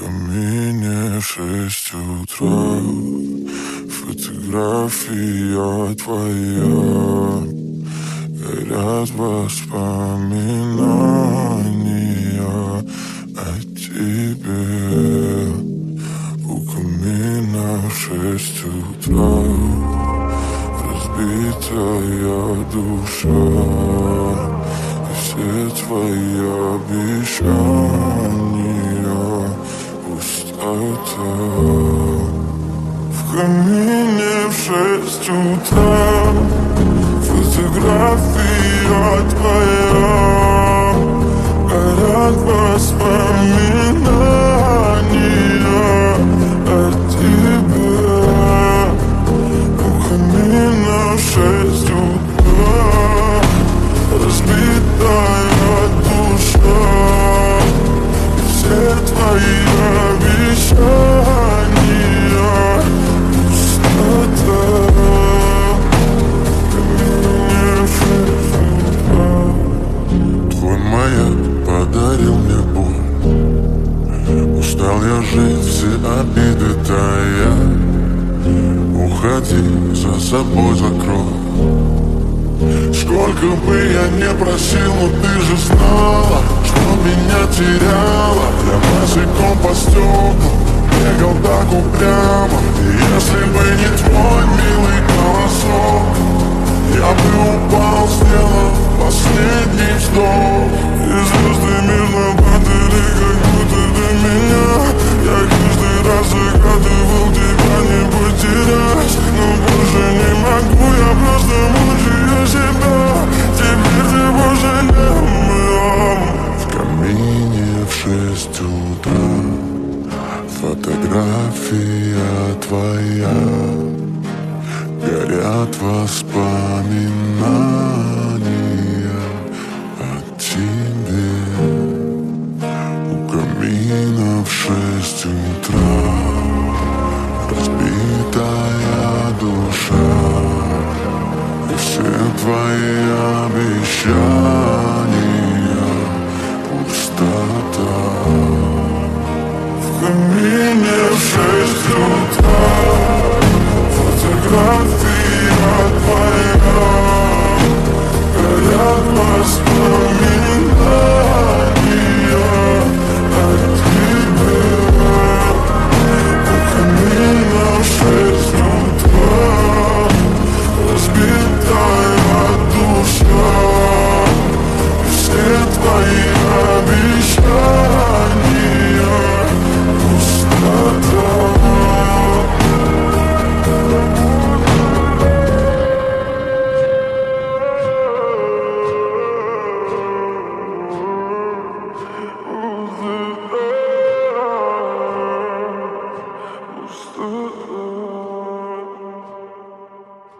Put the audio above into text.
камине 6 утра. Фотография твоя, горят воспоминания о тебе. У камина 6 утра, разбитая душа, и все твои обещания пустота. В камине 6 утра, фотография твоя, горят воспоминания о тебе. У камина 6 утра, разбитая душа, и все твои обещания пустота. В камине 6 утра. Твой маяк подарил мне боль, устал я жить, все обиды тая. Уходи, за собой закрой. Сколько бы я не просил, но ты же знала, что меня теряла. Я босиком по стеклам бегал так упрямо. И если бы не твой милый голосок, я бы упал, сделал последний вздох. И звезды мирно падали, как будто до меня. Я каждый раз загадывал тебя не потерять, но больше не могу, я просто мучаю себя. Теперь ты пожалел. В камине в 6 утра, фотография твоя, горят воспоминания о тебе. У камина в 6 утра, разбитая душа, и все твои обещания пустота. В камине 6